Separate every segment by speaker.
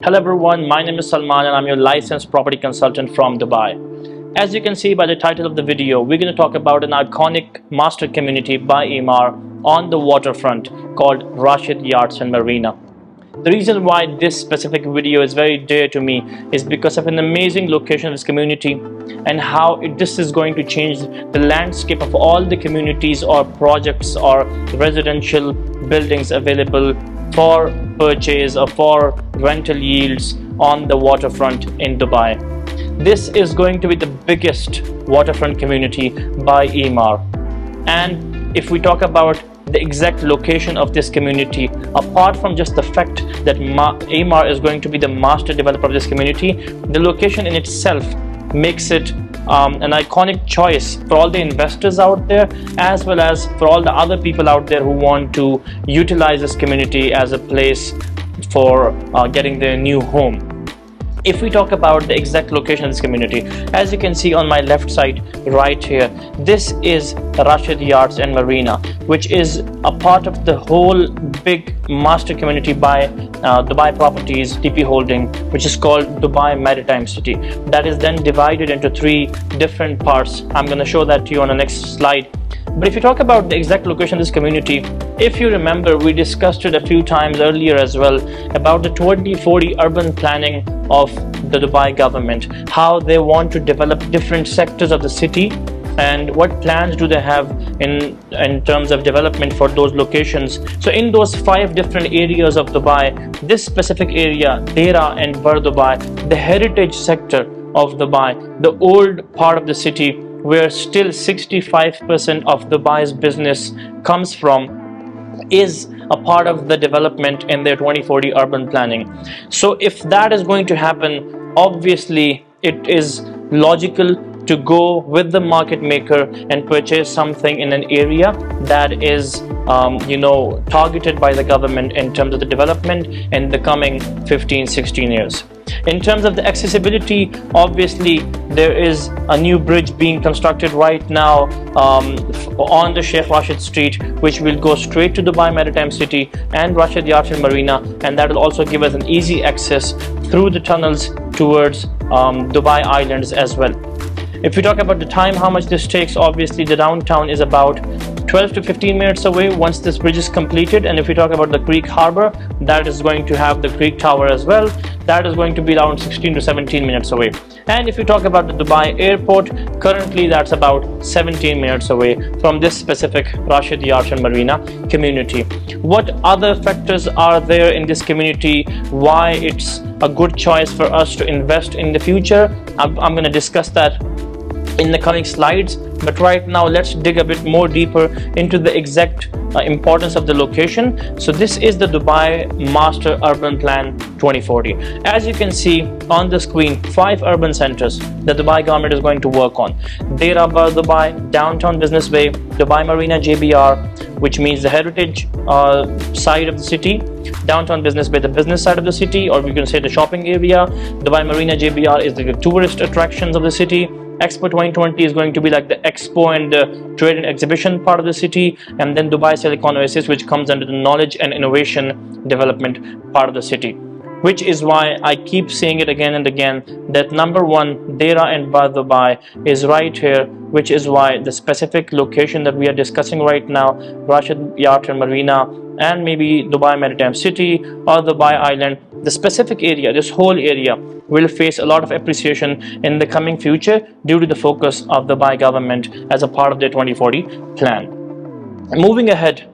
Speaker 1: Hello everyone, my name is Salman and I'm your licensed property consultant from Dubai. As you can see by the title of the video, we're going to talk about an iconic master community by Emaar on the waterfront called Rashid Yachts Marina. The reason why this specific video is very dear to me is because of an amazing location of this community and how this is going to change the landscape of all the communities or projects or residential buildings available for purchase or for rental yields on the waterfront in Dubai. This is going to be the biggest waterfront community by Emaar. And if we talk about the exact location of this community, apart from just the fact that Emaar is going to be the master developer of this community, the location in itself makes it an iconic choice for all the investors out there, as well as for all the other people out there who want to utilize this community as a place for getting their new home. If we talk about the exact location of this community, as you can see on my left side right here, this is Rashid Yachts Marina, which is a part of the whole big master community by Dubai Properties DP Holding, which is called Dubai Maritime City. That is then divided into three different parts. I'm going to show that to you on the next slide. But if you talk about the exact location of this community, if you remember, we discussed it a few times earlier as well about the 2040 urban planning of the Dubai government, how they want to develop different sectors of the city and what plans do they have in terms of development for those locations. So in those 5 different areas of Dubai, this specific area, Dera and Bar Dubai, the heritage sector of Dubai, the old part of the city where still 65% of Dubai's business comes from, is a part of the development in their 2040 urban planning. So if that is going to happen, obviously it is logical to go with the market maker and purchase something in an area that is targeted by the government in terms of the development in the coming 15-16 years. In terms of the accessibility, obviously there is a new bridge being constructed right now on the Sheikh Rashid Street, which will go straight to Dubai Maritime City and Rashid Yachts Marina, and that will also give us an easy access through the tunnels towards Dubai Islands as well. If we talk about the time, how much this takes, obviously the downtown is about 12 to 15 minutes away once this bridge is completed. And if we talk about the Creek Harbor, that is going to have the Creek Tower as well. That is going to be around 16 to 17 minutes away. And if we talk about the Dubai airport, currently that's about 17 minutes away from this specific Rashid Yachts Marina community. What other factors are there in this community? Why it's a good choice for us to invest in the future? I'm going to discuss that in the coming slides, but right now let's dig a bit more deeper into the exact importance of the location. So this is the Dubai Master Urban Plan 2040. As you can see on the screen, 5 urban centers the Dubai government is going to work on: Dera Bar Dubai, Downtown Business Bay, Dubai Marina JBR, which means the heritage side of the city, Downtown Business Bay, the business side of the city, or we can say the shopping area. Dubai Marina JBR is the tourist attractions of the city. Expo 2020 is going to be like the expo and the trade and exhibition part of the city, and then Dubai Silicon Oasis, which comes under the knowledge and innovation development part of the city. Which is why I keep saying it again and again that number 1, Dera and Bar Dubai is right here, which is why the specific location that we are discussing right now, Rashid Yachts Marina and maybe Dubai Maritime City or Dubai Island, the specific area, this whole area will face a lot of appreciation in the coming future due to the focus of the Dubai government as a part of their 2040 plan. Moving ahead,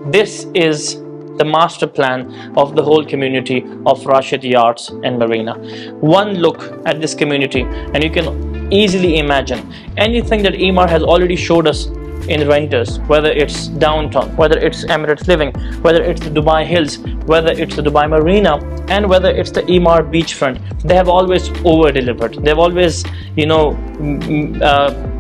Speaker 1: this is the master plan of the whole community of Rashid Yachts Marina. One look at this community and you can easily imagine anything that Emaar has already showed us in renters, whether it's downtown, whether it's Emirates Living, whether it's the Dubai Hills, whether it's the Dubai Marina, and whether it's the Emaar beachfront. They have always over-delivered. They've always,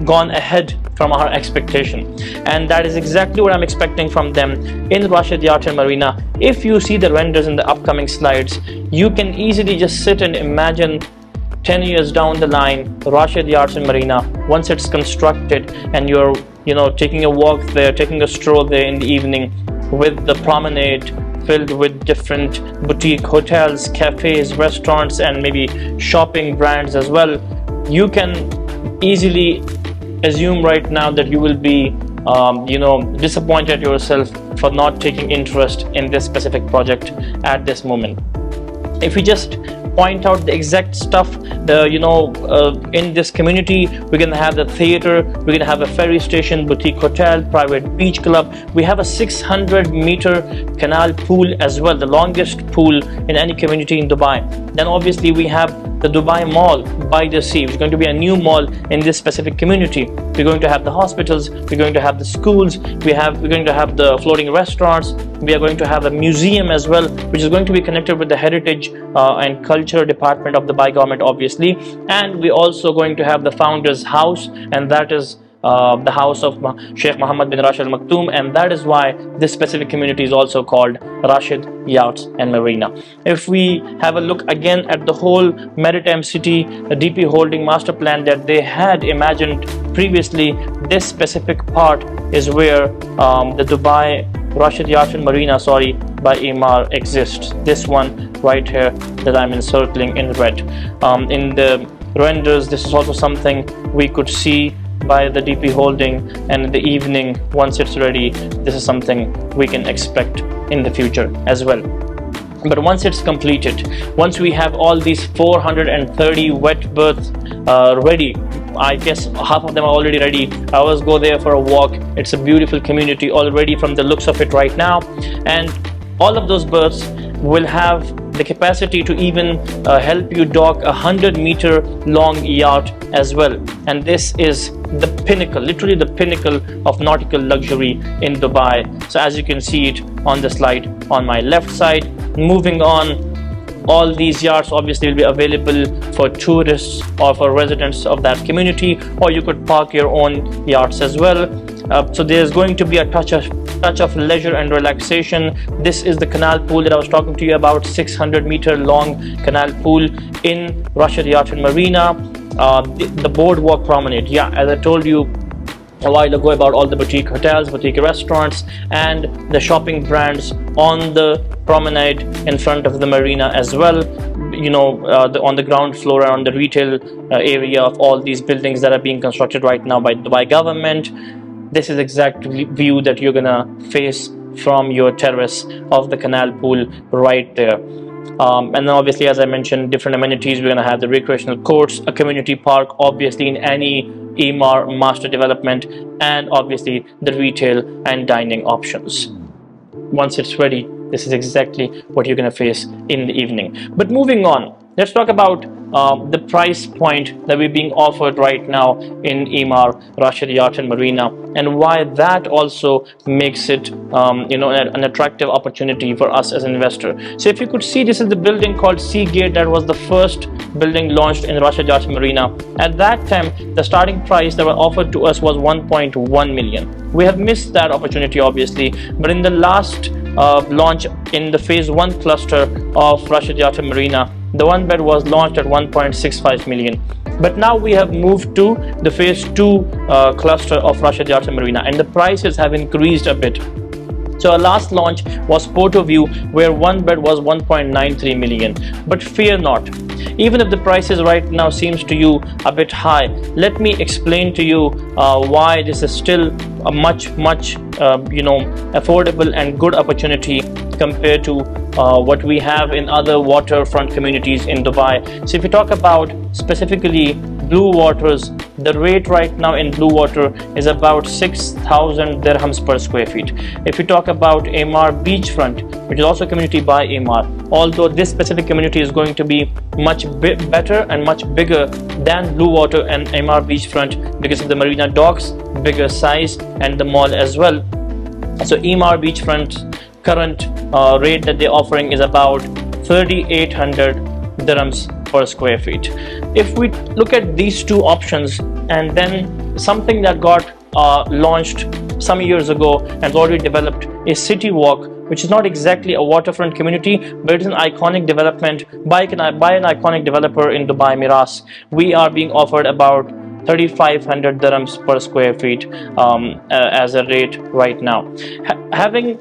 Speaker 1: gone ahead from our expectation, and that is exactly what I'm expecting from them in Rashid Yachts Marina. If you see the renders in the upcoming slides, you can easily just sit and imagine 10 years down the line, Rashid Yachts Marina, once it's constructed and you're taking a walk there, taking a stroll there in the evening with the promenade filled with different boutique hotels, cafes, restaurants, and maybe shopping brands as well. You can easily assume right now that you will be disappointed yourself for not taking interest in this specific project at this moment. If we just point out the exact stuff, in this community, we're gonna have the theater, we're gonna have a ferry station, boutique hotel, private beach club. We have a 600-meter canal pool as well, the longest pool in any community in Dubai. Then obviously we have the Dubai Mall by the sea, which is going to be a new mall in this specific community. We're going to have the hospitals, we're going to have the schools, we're going to have the floating restaurants, we are going to have a museum as well, which is going to be connected with the heritage and culture department of the Dubai government, obviously. And we're also going to have the founder's house, and that is the house of Sheikh Mohammed bin Rashid Al Maktoum, and that is why this specific community is also called Rashid Yachts and Marina. If we have a look again at the whole maritime city, the DP Holding master plan that they had imagined previously, this specific part is where the Dubai Rashid Yachts and Marina, by Emaar exists. This one right here that I'm encircling in red. In the renders, this is also something we could see by the DP Holding, and in the evening, once it's ready, this is something we can expect in the future as well. But once it's completed, once we have all these 430 wet berths ready, I guess half of them are already ready. I always go there for a walk. It's a beautiful community already from the looks of it right now, and all of those berths will have the capacity to even help you dock a 100-meter long yacht as well. And this is the pinnacle, literally the pinnacle of nautical luxury in Dubai. So as you can see it on the slide on my left side. Moving on, all these yachts obviously will be available for tourists or for residents of that community, or you could park your own yachts as well. So there's going to be a touch of leisure and relaxation. This is the canal pool that I was talking to you about, 600-meter long canal pool in Rashid Yachts and Marina. The boardwalk promenade, as I told you a while ago about all the boutique hotels, boutique restaurants, and the shopping brands on the promenade in front of the marina as well. On the ground floor and on the retail area of all these buildings that are being constructed right now by the Dubai government. This is exact view that you're gonna face from your terrace of the canal pool right there. And then obviously, as I mentioned, different amenities. We're gonna have the recreational courts, a community park, obviously in any Emaar master development, and obviously the retail and dining options. Once it's ready, this is exactly what you're gonna face in the evening. But moving on, let's talk about the price point that we're being offered right now in Emaar Rashid Yachts and Marina, and why that also makes it an attractive opportunity for us as an investor. So if you could see, this is the building called Seagate that was the first building launched in Rashid Yachts and Marina. At that time, the starting price that was offered to us was 1.1 million. We have missed that opportunity obviously, but in the last launch in the phase 1 cluster of Rashid Yachts and Marina, the one bed was launched at 1.65 million. But now we have moved to the phase 2 cluster of Rashid Yachts and Marina, and the prices have increased a bit. So our last launch was Porto View, where one bed was 1.93 million. But fear not, even if the prices right now seems to you a bit high, let me explain to you why this is still a much affordable and good opportunity compared to what we have in other waterfront communities in Dubai. So if you talk about specifically Blue Waters, the rate right now in Blue Water is about 6,000 dirhams per square feet. If you talk about Emaar Beachfront, which is also a community by Emaar, although this specific community is going to be much better and much bigger than Blue Water and Emaar Beachfront because of the marina docks, bigger size, and the mall as well. So Emaar Beachfront current rate that they're offering is about 3,800 dirhams per square feet. If we look at these two options, and then something that got launched some years ago and already developed is City Walk, which is not exactly a waterfront community, but it's an iconic development by an iconic developer in Dubai, Miras. We are being offered about 3,500 dirhams per square feet as a rate right now. Having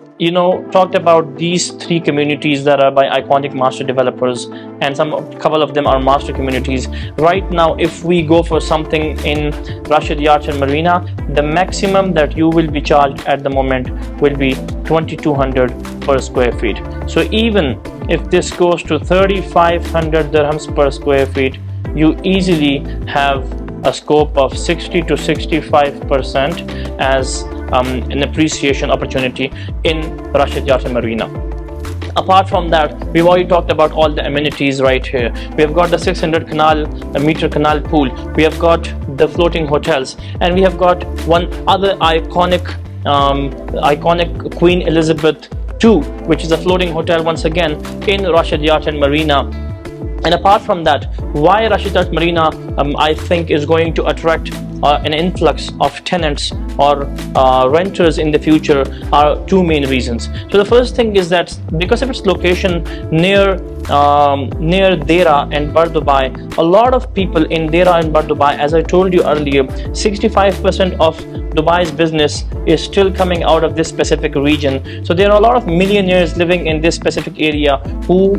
Speaker 1: talked about these three communities that are by iconic master developers, and couple of them are master communities. Right now, if we go for something in Rashid Yachts and Marina, the maximum that you will be charged at the moment will be 2,200 per square feet. So even if this goes to 3,500 dirhams per square feet, you easily have a scope of 60 to 65% as an appreciation opportunity in Rashid Yachts Marina. Apart from that, we've already talked about all the amenities right here. We have got the 600 meter canal pool, we have got the floating hotels, and we have got one other iconic Queen Elizabeth II, which is a floating hotel once again in Rashid Yachts Marina. And apart from that, why Rashid Yachts Marina I think is going to attract an influx of tenants or renters in the future are two main reasons. So the first thing is that because of its location near Deira and Bar Dubai, a lot of people in Deira and Bar Dubai, as I told you earlier, 65% of Dubai's business is still coming out of this specific region. So there are a lot of millionaires living in this specific area who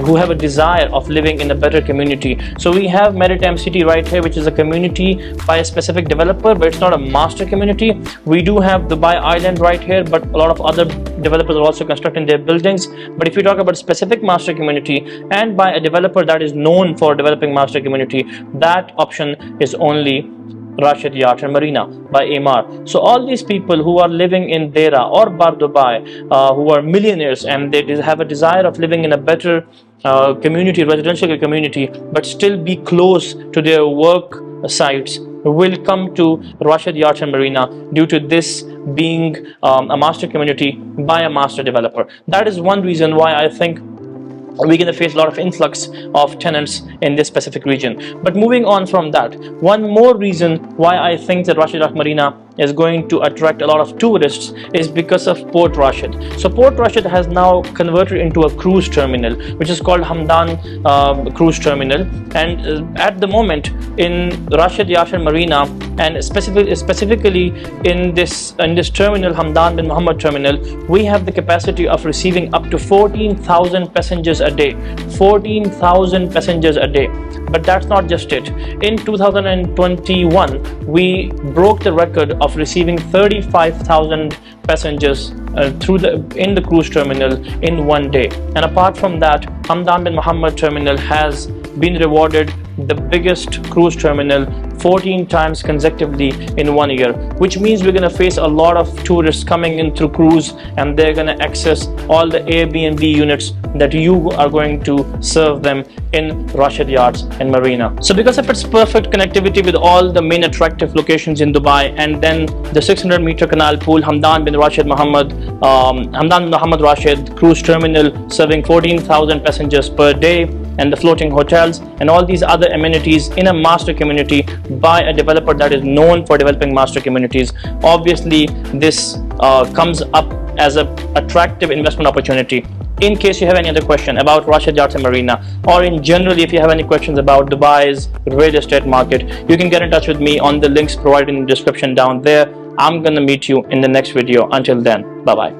Speaker 1: who have a desire of living in a better community. So we have Maritime City right here, which is a community by a specific developer, but it's not a master community. We do have Dubai Island right here, but a lot of other developers are also constructing their buildings. But if you talk about specific master community and by a developer that is known for developing master community, that option is only Rashid Yachts Marina by Emaar. So all these people who are living in Deira or Bar Dubai, who are millionaires and they have a desire of living in a better community, residential community, but still be close to their work sites, will come to Rashid Yachts Marina due to this being a master community by a master developer. That is one reason why I think we're going to face a lot of influx of tenants in this specific region. But moving on from that, one more reason why I think that Rashid Yachts Marina is going to attract a lot of tourists is because of Port Rashid. So Port Rashid has now converted into a cruise terminal, which is called Hamdan Cruise Terminal. And at the moment in Rashid Yachts Marina, and specifically in this terminal, Hamdan bin Muhammad terminal, we have the capacity of receiving up to 14,000 passengers a day. 14,000 passengers a day. But that's not just it. In 2021, we broke the record of receiving 35,000 passengers in the cruise terminal in one day. And apart from that, Hamdan bin Muhammad terminal has been rewarded the biggest cruise terminal 14 times consecutively in 1 year, which means we're going to face a lot of tourists coming in through cruise, and they're going to access all the Airbnb units that you are going to serve them in Rashid Yachts and Marina. So because of its perfect connectivity with all the main attractive locations in Dubai, and then the 600 meter canal pool, Hamdan bin Muhammad Rashid cruise terminal serving 14,000 passengers per day, and the floating hotels and all these other amenities in a master community by a developer that is known for developing master communities, obviously this comes up as an attractive investment opportunity. In case you have any other question about Rashid Yachts Marina, or in general if you have any questions about Dubai's real estate market, you can get in touch with me on the links provided in the description down there. I'm gonna meet you in the next video. Until then, bye bye.